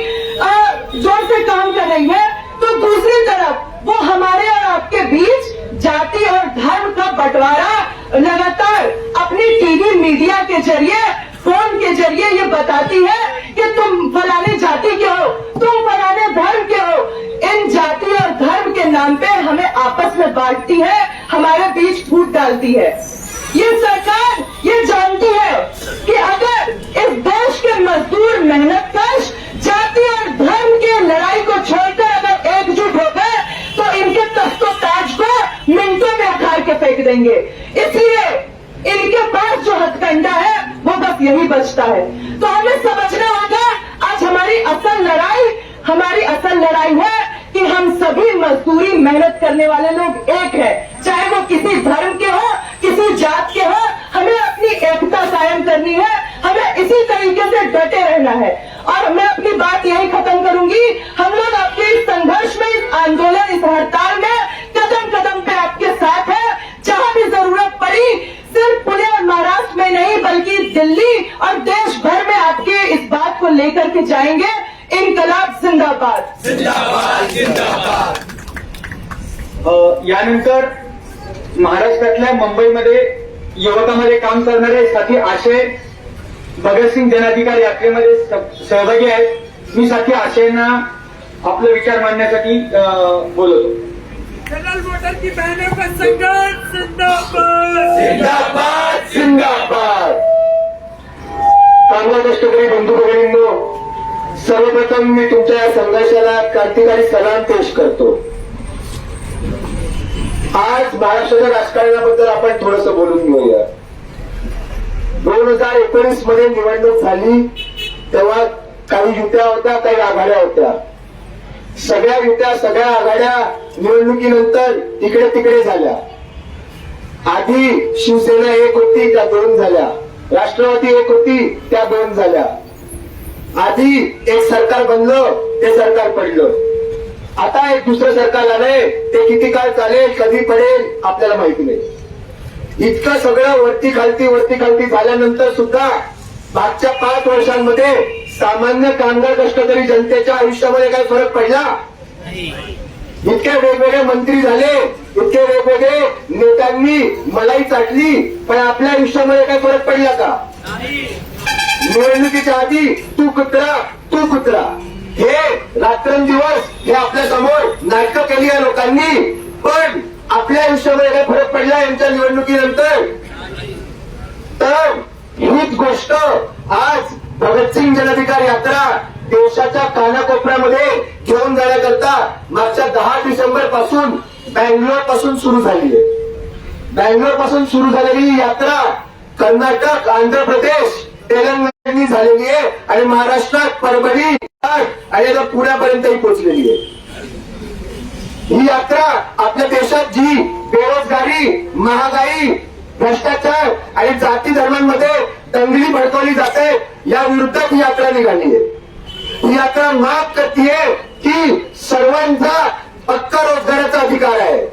जोर से काम कर रही है, तो दूसरी तरफ वो हमारे और आपके बीच जाति और धर्म का बंटवारा लगातार अपनी टीवी मीडिया के जरिए, फोन के जरिए ये बताती है कि तुम फलाने जाति के हो, तुम फलाने धर्म के हो। इन जाति और धर्म के नाम पे हमें आपस में बांटती है, हमारे बीच फूट डालती है। ये सरकार ये जानती है कि अगर इस देश के मजदूर मेहनतकश जाति और धर्म की लड़ाई को छोड़कर अगर एकजुट हो गए, तो इनके तख्तो ताज को मिनटों में उखाड़ के फेंक देंगे। इसलिए इनके पास जो हथकंडा है वो बस यही बचता है। तो हमें समझना होगा, आज हमारी असल लड़ाई है कि हम सभी मजदूरी मेहनत करने वाले लोग एक हैं, चाहे वो किसी धर्म के हो, किसी जात के हो, हमें अपनी एकता कायम करनी है, हमें इसी तरीके से डटे रहना है। और मैं अपनी बात यही खत्म करूंगी, हम लोग आपके इस संघर्ष में, इस आंदोलन, इस हड़ताल में कदम कदम पे आपके साथ है। जहां भी जरूरत पड़ी, सिर्फ पुणे और महाराष्ट्र में नहीं बल्कि दिल्ली और देश भर में आपके इस बात को लेकर के जाएंगे। इनकलाब जिंदाबाद, जिंदाबाद जिंदाबाद। यानंतर महाराष्ट्रातल्या मुंबईमध्ये युवकांमध्ये काम करणारे साथी आशय भगतसिंग जनाधिकार यात्रेमध्ये सहभागी आहेत। मी साथी आशयांना आपले विचार मांडण्यासाठी बोलवतो। जनरल मोटर की बहनों का संघर्ष जिंदाबाद, जिंदाबाद जिंदाबाद। कामगार कष्टकरी बंधू भगिनींनो, सर्वप्रथम मी तुमच्या या संघर्षाला क्रांतिकारी सलाम पेश करतो। आज महाराष्ट्राच्या राजकारणाबद्दल आपण थोडंसं बोलून घेऊया। 2019 मध्ये निवडणूक झाली तेव्हा काही युत्या होत्या, काही आघाड्या होत्या। सगळ्या युत्या, सगळ्या आघाड्या निवडणुकीनंतर इकडे तिकडे झाल्या। आधी शिवसेना एक होती, त्या 2 झाल्या। राष्ट्रवादी एक होती, त्या 2 झाल्या। आधी एक सरकार बनलं, ते सरकार पडलं। आता एक दुसरं सरकार आलंय, ते किती काळ चालेल, कधी पडेल आपल्याला माहिती नाही। इतकं सगळं वरती खालती झाल्यानंतर सुद्धा मागच्या 5 वर्षांमध्ये सामान्य कामगार कष्टकरी जनतेच्या आयुष्यामध्ये काय फरक पडला? इतके वेगवेगळे मंत्री झाले, इतके वेगवेगळे नेत्यांनी मलाई चाटली, पण आपल्या आयुष्यामध्ये काय फरक पडला का? निवडणुकीच्या आधी तू कुत्रा हे रात्रंदिवस हे आपल्या समोर नाटकं केली आहे लोकांनी, पण आपल्या आयुष्यामध्ये काही फरक पडला यांच्या निवडणुकीनंतर? तर हीच गोष्ट आज भगतसिंग जनाधिकार यात्रा देशाच्या कानाकोपऱ्यामध्ये घेऊन जाण्याकरता मागच्या 10 डिसेंबर पासून बँगलोर पासून सुरू झाली आहे. बँगलोर पासून सुरू झालेली ही यात्रा कर्नाटक, आंध्र प्रदेश, तेलंगणानी झालेली आहे आणि महाराष्ट्रात परभणी आणि आता पुण्यापर्यंतही पोहोचलेली आहे. ही यात्रा आपल्या देशात जी बेरोजगारी, महागाई, भ्रष्टाचार आणि जाती धर्मांमध्ये दंगली भडकवली जाते या विरुद्ध ही यात्रा निघाली आहे. ही यात्रा माग करतीये की सर्वांचा पक्का रोजगाराचा अधिकार आहे,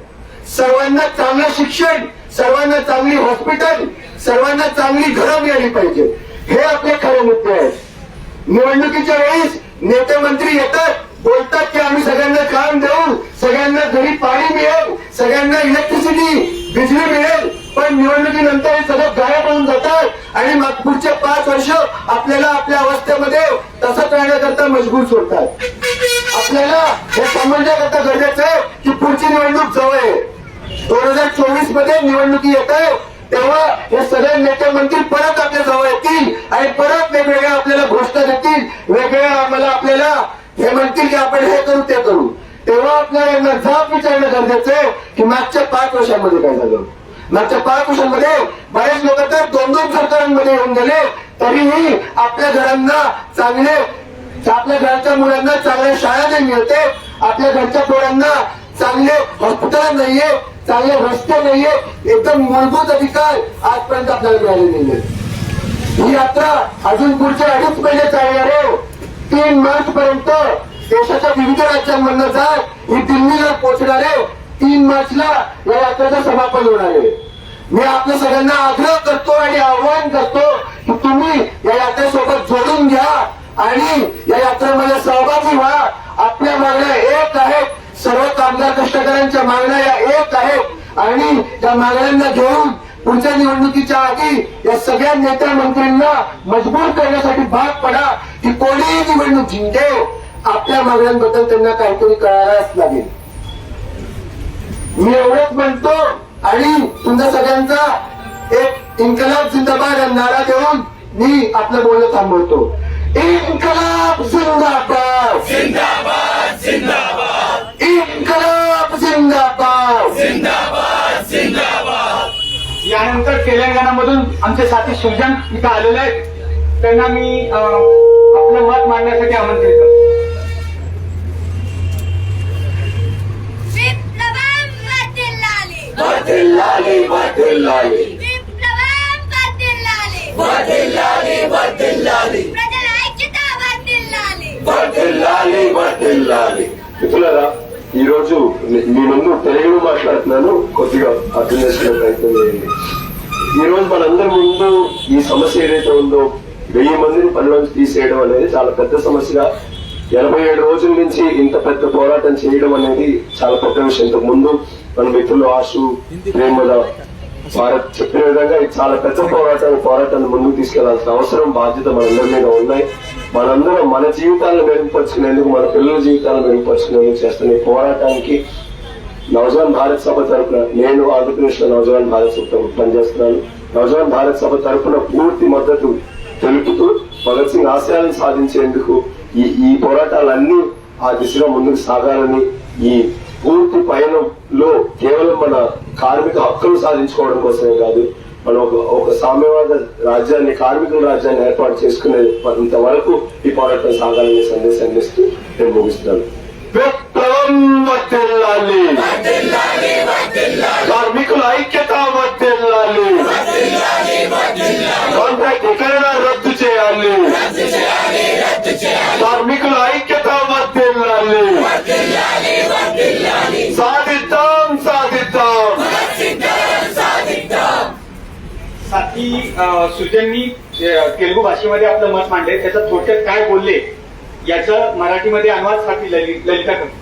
सर्वांना चांगलं शिक्षण, सर्वांना चांगली हॉस्पिटल, सर्वांना चांगली घरं मिळाली पाहिजे. हे आपले खरे मुद्दे आहेत. निवडणुकीच्या वेळेस नेते मंत्री येतात, बोलतात की आम्ही सगळ्यांना काम देऊ, सगळ्यांना घरी पाणी मिळेल, सगळ्यांना इलेक्ट्रिसिटी, बिजली मिळेल, पण निवडणुकीनंतर हे सगळं गायब होऊन जातात आणि मग पुढचे 5 वर्ष आपल्याला आपल्या अवस्थेमध्ये तसंच राहण्याकरता मजबूर सोडतात. आपल्याला हे समजण्याकरता गरजेचं आहे की पुढची निवडणूक जवळ आहे. 2024 मध्ये निवडणुकी येत आहे, तेव्हा हे सगळे नेते मंत्री परत आपल्या जवळ येतील आणि परत वेगवेगळ्या आपल्याला घोषणा देतील, वेगवेगळ्या आपल्याला हे म्हणतील की आपण हे करू ते करू. तेव्हा आपल्याला यांना जाब विचारणं गरजेचं आहे की मागच्या 5 वर्षांमध्ये काय झालं. मागच्या 5 वर्षांमध्ये बरेच लोक तर 2-2 सरकारांमध्ये येऊन गेले, तरीही आपल्या घरांना चांगले, आपल्या घरच्या मुलांना चांगल्या शाळा नाही मिळते, आपल्या घरच्या पोरांना चांगले हॉस्पिटल नाहीये, चांगले रस्ते नाहीये, एकदम मूलभूत अधिकार आजपर्यंत आपल्याला मिळाले नाहीये. ही यात्रा अजून पुढचे 2.5 महिने चालणार आहे. 3 मार्च पर्यंत देशाच्या विविध राज्यांमधनं जात ही दिल्लीला पोहोचणार आहे. 3 मार्चला या यात्रेचं समापन होणार आहे. मी आपल्या सगळ्यांना आग्रह करतो आणि आवाहन करतो की तुम्ही या यात्रेसोबत जोडून घ्या आणि या यात्रेमध्ये सहभागी व्हा. आपल्या मागण्या एक आहेत, सर्व कामगार कष्टकऱ्यांच्या मागण्या या एक आहेत आणि त्या मागण्यांना घेऊन पुढच्या निवडणुकीच्या आधी या सगळ्या नेत्या मंत्र्यांना मजबूर करण्यासाठी भाग पडा की कोणीही निवडणूक जिंके, आपल्या मागण्यांबद्दल त्यांना काहीतरी कळायलाच लागेल. मी एवढंच म्हणतो आणि तुमच्या सगळ्यांचा एक इन्कलाब जिंदाबाद या नारा देऊन मी आपलं बोलणं थांबवतो. इन्कलाब जिंदाबाद, जिंदाबाद जिंदाबाद, इन्कलाब जिंदाबाद, जिंदाबाद जिंदाबाद. यानंतर तेलंगणामधून आमचे साथी सुजन इथं आलेले आहेत, त्यांना मी आपलं मत मांडण्यासाठी आमंत्रित करतो. वर्धिल्लाली वर्धिल्लाली, विप्लవం వర్ధిల్లాలి, वर्धिल्लाली वर्धिल्लाली, ప్రజల ఐక్యత వర్ధిల్లాలి. वर्धिल्लाली वर्धिल्लाली. మిత్రులారా, ఈ రోజు మీ ముందు తెలుగులో మాట్లాడుతున్నాను, కొద్దిగా అర్థం చేసుకునే ప్రయత్నం చేయండి. ఈ రోజు మనందరి ముందు ఈ సమస్య ఏదైతే ఉందో 1000 మందిని పనిలోంచి తీసేయడం అనేది చాలా పెద్ద సమస్యగా, 87 రోజుల నుంచి ఇంత పెద్ద పోరాటం చేయడం అనేది చాలా పెద్ద విషయం. ఇంతకు ముందు మన మిత్రులు ఆశు, ప్రేమల, భారత్ చెప్పిన విధంగా ఇది చాలా పెద్ద పోరాటాన్ని ముందుకు తీసుకెళ్లాల్సిన అవసరం, బాధ్యత మనందరి మీద ఉన్నాయి. మనందరం మన జీవితాలను మెరుగుపరుచుకునేందుకు, మన పిల్లల జీవితాలను మెరుగుపరుచుకునేందుకు చేస్తున్న ఈ పోరాటానికి నవజవాన్ భారత్ సభ తరఫున, నేను ఆంధ్రప్రదేశ్ లో నవజవాన్ భారత్ సభ తరఫున పనిచేస్తున్నాను. నవజవాన్ భారత్ సభ తరఫున పూర్తి మద్దతు తెలుపుతూ భగత్ సింగ్ ఆశయాలను సాధించేందుకు ఈ పోరాటాలన్నీ ఆ దిశగా ముందుకు సాగాలని, ఈ పూర్తి పయనంలో కేవలం మన కార్మిక హక్కులు సాధించుకోవడం కోసమే కాదు, మనం ఒక సామ్యవాద రాజ్యాన్ని, కార్మికుల రాజ్యాన్ని ఏర్పాటు చేసుకునేంత వరకు ఈ పోరాటం సాగాలనే సందేశాన్ని ఇస్తూ నేను ముగిస్తున్నాను. విప్లవం వర్ధిల్లాలి, वर्धिल्लाली वर्धिल्लाली, కార్మికుల ఐక్యత వర్ధిల్లాలి, वर्धिल्लाली वर्धिल्लाली, కాంట్రాక్టీకరణ రద్దు చేయాలి, रद्द చేయాలి రద్దు చేయాలి, కార్మికుల ఐక్యత వర్ధిల్లాలి, वर्धिल्लाली वर्धिल्लाली, సాధిద్దాం సాధిద్దాం. साधिद्दाम साधिद्दाम. साथी सुजननी तेलुगू भाषेमध्ये आपलं मत मांडले, त्याचं थोडक्यात काय बोलले याचं मराठीमध्ये अनुवाद साथी ललिता करतो.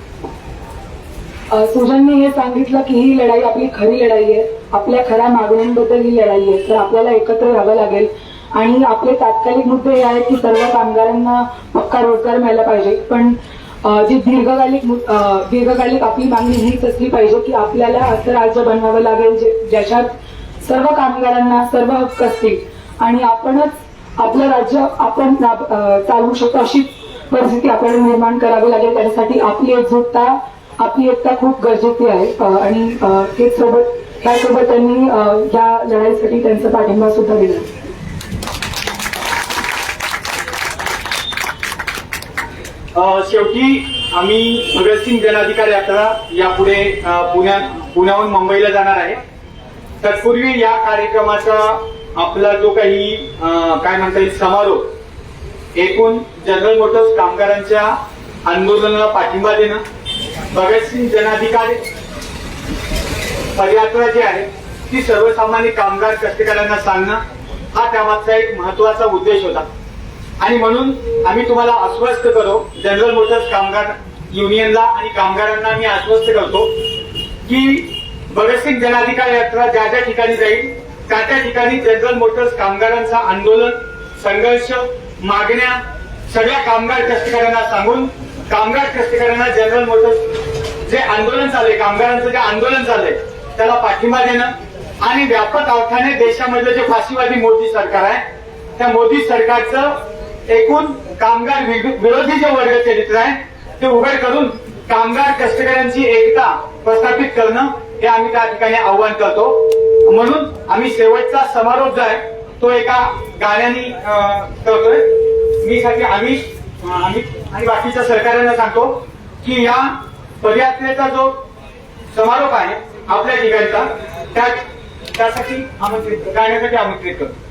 सुजनने हे सांगितलं की ही लढाई आपली खरी लढाई आहे, आपल्या खऱ्या मागण्यांबद्दल ही लढाई आहे. तर आपल्याला एकत्र राहावं लागेल आणि आपले तात्कालिक मुद्दे हे आहेत की सर्व कामगारांना पक्का रोजगार मिळाला पाहिजे, पण जी दीर्घकालिक आपली मागणी हीच असली पाहिजे की आपल्याला असं राज्य बनवावं लागेल ज्याच्यात सर्व कामगारांना सर्व हक्क असतील आणि आपणच आपलं राज्य आपण चालवू शकतो अशी परिस्थिती आपल्याला निर्माण करावी लागेल. त्यासाठी आपली एकता खूप गरजेची आहे आणि त्यासोबत त्यांनी या लढाईसाठी त्यांचा पाठिंबा सुद्धा दिला. शेवटी आम्ही भगतसिंग जनाधिकार यात्रा यापुढे पुण्याहून मुंबईला जाणार आहे. तत्पूर्वी या कार्यक्रमाचा आपला जो काही काय म्हणता येईल समारोप एकूण जनरल मोटर्स कामगारांच्या आंदोलनाला पाठिंबा देणं, भगतसिंग जनाधिकार पदयात्रा जी आहे ती सर्वसामान्य कामगार कष्टकऱ्यांना सांगणं हा त्यामागचा एक महत्वाचा उद्देश होता. आणि म्हणून आम्ही तुम्हाला आश्वस्त करतो, जनरल मोटर्स कामगार युनियनला आणि कामगारांना मी आश्वस्त करतो की भगतसिंग जनाधिकार यात्रा ज्या ज्या ठिकाणी जाईल त्या त्या ठिकाणी जनरल मोटर्स कामगारांचं आंदोलन, संघर्ष, मागण्या सगळ्या कामगार कष्टकऱ्यांना सांगून कामगार कष्टकऱ्यांना जनरल मोटर्स जे आंदोलन चाललंय, कामगारांचं जे आंदोलन चाललंय त्याला पाठिंबा देणं आणि व्यापक अर्थाने देशामधलं जे फाशीवादी मोदी सरकार आहे त्या मोदी सरकारचं एकूण कामगार विरोधी जे वर्ग चरित्र आहे ते उघड करून कामगार कष्टकऱ्यांची एकता प्रस्थापित करणं हे आम्ही त्या ठिकाणी आव्हान करतो. म्हणून आम्ही शेवटचा समारोप जो आहे तो एका गाण्याने करतोय. मी साठी आम्ही आणि बाकीच्या सहकार्यांना सांगतो की या पदयात्रेचा जो समारोप आहे आपल्या ठिकाणचा त्यासाठी गाण्यासाठी आमंत्रित करतो.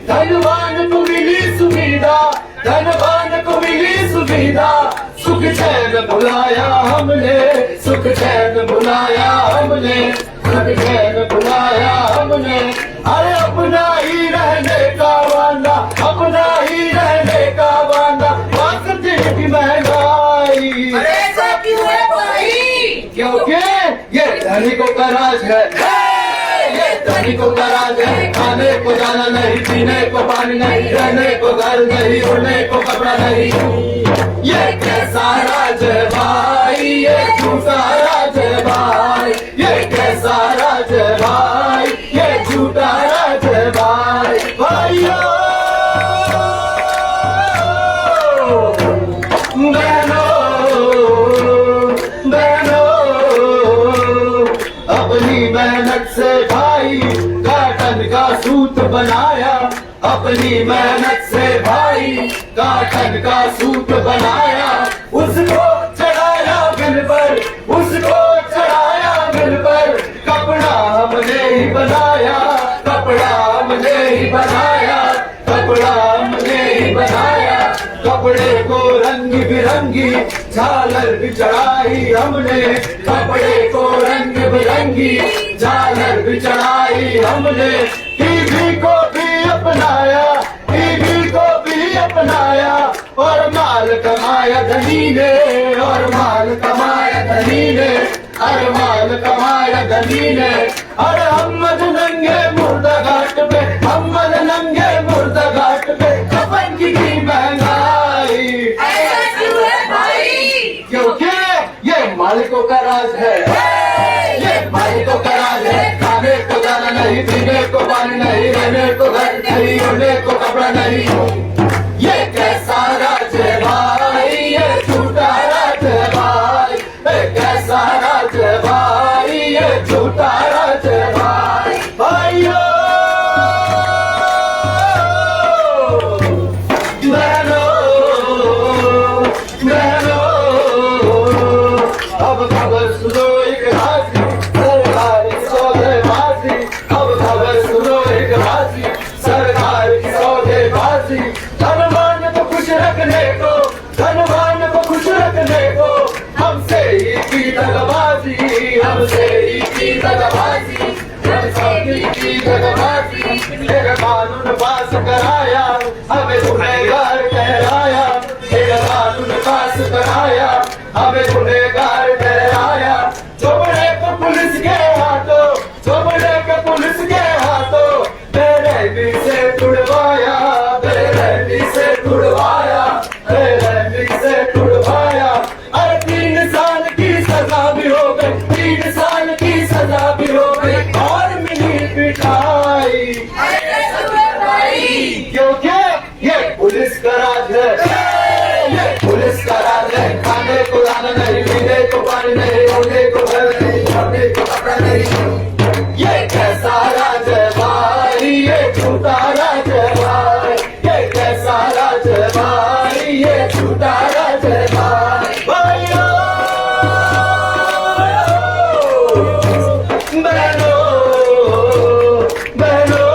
धनवान को मिली सुविधा, धनवान को मिली सुविधा, सुख चैन भुलाया हमने, सुख चैन भुलाया हमने, सुख चैन भुलाया हमने। अरे अपना ही रहने का वादा, अपना ही रहने का वादा, वास्ते की महंगाई, क्योंकि ये धनिकों का राज है, ये धनिकों का राज है। खाने को जाना नहीं, पीने को पानी नहीं, रहने को घर नहीं, उड़ने को कपड़ा नहीं। ये कैसा राज है भाई, ये झूठा राज है भाई, ये कैसा राज है भाई, ये झूठा राज है भाई। भाइयों अपनी मेहनत से भाई काटन का सूत बनाया, अपनी मेहनत से भाई काटन का सूत बनाया। उसको चढ़ाया बिल पर, उसको चढ़ाया बिरंगी, झालर भी चढ़ाई हमने, कपड़े को रंग बिरंगी, झालर भी चढ़ाई हमने। टीवी को भी अपनाया, टीवी को भी अपनाया, और माल कमाया धनी ने, और माल कमाया धनी ने, अरे माल कमाया धनी ने। अरे अहमद नंगे मुर्दा घाट पे, अहमद नंगे मुर्दा घाट पे, कफन की महंगाई, क्योंकि ये मालिकों का राज है, ये मालिकों का राज है। खाने को दाना नहीं, पीने को पानी नहीं, रहने को घर नहीं, ओढ़ने को कपड़ा नहीं। ये कैसा राज है भाई, ये झूठा राज है भाई, ये कैसा राज है भाई, ये झूठा राज है भाई। भाइयों बहनों बहनों, अब खबर सुनो एक राजी, सरकार की सौदेबाजी, अब खबर सुनो एक राजी, सरकार की सौदेबाजी। धनवान को खुश रखने को, धनवान को खुश रखने को, हमसे ही की दगाबाजी, हमसे ही की दगाबाजी, हमसे ही की दगाबाजी। एक कानून पास कराया, हमें गुनहगार ठहराया, एक कानून पास कराया, हमें गुनहगार ठहराया। चोपड़े को पुलिस के हाथों, चोपड़े को पुलिस के हाथों, बेरहमी से तुड़वाया, बेरहमी से तुड़वाया, बेरहमी से तुड़वाया। अरे 3 साल की सजा भी हो गई, 3 साल की सजा भी हो गई, और मिली पिटाई, क्योंकि ये पुलिस का राज है, ये पुलिस का राज है। खाने को दाना नहीं, पीने को पानी नहीं, ओढ़ने को घर नहीं, ओढ़ने को कपड़ा नहीं। ये कैसा राज है भाई, ये झूठा राज है भाई, ये कैसा राज है भाई, ये झूठा राज है भाई। भाइयों बहनों बहनों,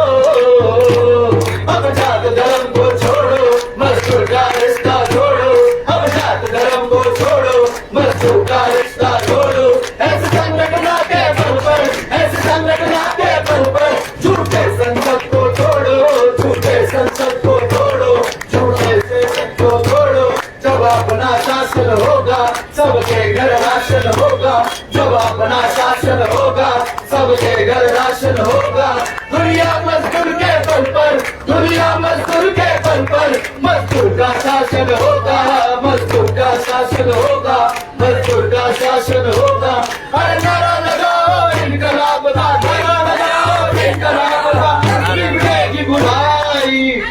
अब जात धर्म को छोड़ो, मजदूर का रिश्ता छोड़ो, अब जात धर्म को छोड़ो, मजदूर का रिश्ता छोड़ो। ऐसे संगठना के बल पर, ऐसे संगठना के बल पर, झूठे संसद को तोड़ो, झूठे संसद को तोड़ो, झूठे शासन को तोड़ो। जब अपना शासन होगा, सबके घर राशन होगा, जब अपना शासन होगा, सबके घर राशन होगा। दुनिया मजदूर के बल पर, दुनिया मजदूर के बल पर, मजदूर का शासन होगा, मजदूर का शासन होगा, मजदूर का शासन होगा। अरे नारा लगाओ इनकलाब का, नारा लगाओ इनकलाब का, बिगड़ेगी बुराई।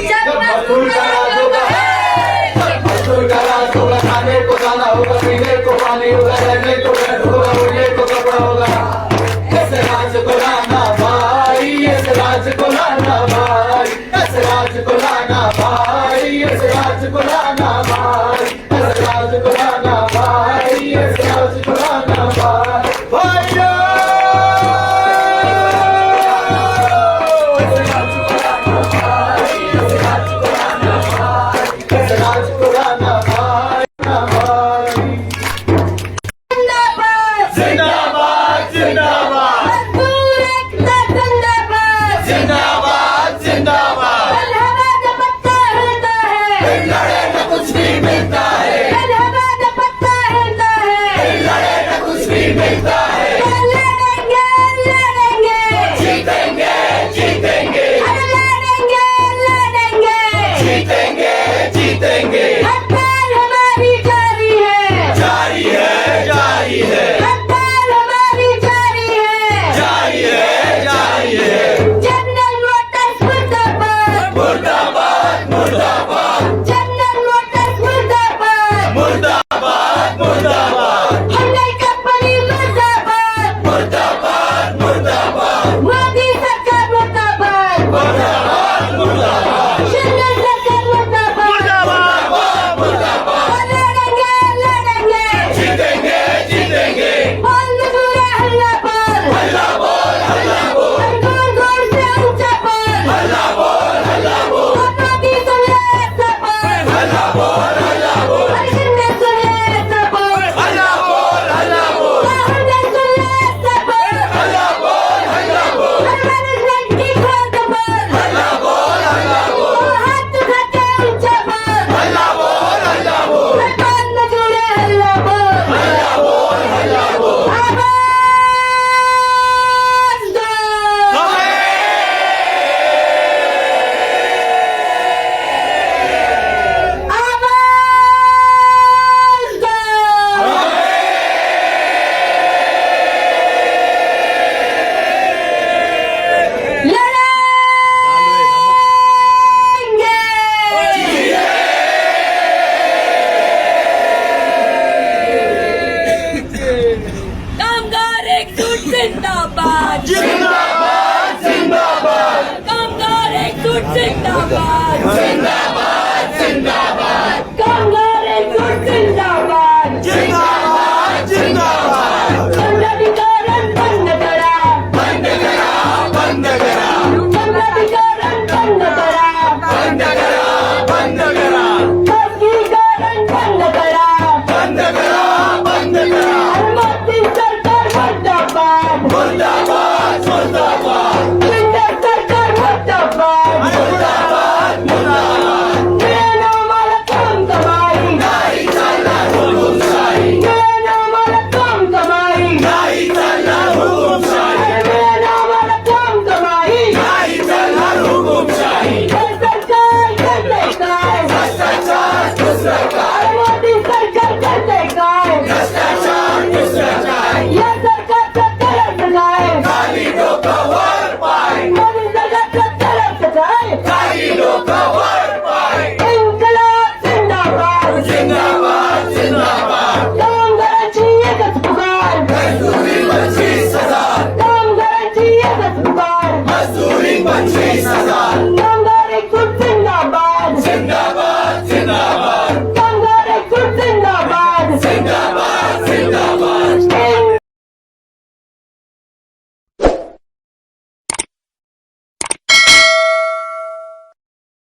जब मजदूर का राज होगा, जब मजदूर का राज होगा, खाने को दाना होगा, पीने को पानी होगा, रहने को घर होगा, ओढ़ने को कपड़ा होगा। इस राज को लाना भाई, इस राज को लाना भाई, इस राज को लाना भाई, इस राज को लाना भाई, इस राज को लाना भाई, इस राज को लाना भाई। भाइयों इस राज को लाना भाई, इस राज को लाना भाई, इस राज को लाना भाई, ना भाई। जिंदाबाद जिंदाबाद मजदूर एकता जिंदाबाद, जिंदाबाद जिंदाबाद। हवा का पत्ता हिलता है, लड़े न कुछ भी मिलता है, हवा का पत्ता हिलता है, लड़े न कुछ भी मिलता है। लड़ेंगे लड़ेंगे, जीतेंगे जीतेंगे, लड़ेंगे लड़ेंगे, जीतेंगे जीतेंगे। हड़ताल हमारी जारी है, जारी है जारी है, हड़ताल हमारी जारी है, जारी है जारी है। जनरल मोटर्स मुर्दाबाद, मुर्दाबाद मुर्दाबाद, जनरल मोटर्स मुर्दाबाद, मुर्दाबाद मुर्दाबाद, हुंडई कंपनी मुर्दाबाद, जिंदाबाद जिंदाबाद जिंदाबाद कामगार एकजूट जिंदाबाद जिंदाबाद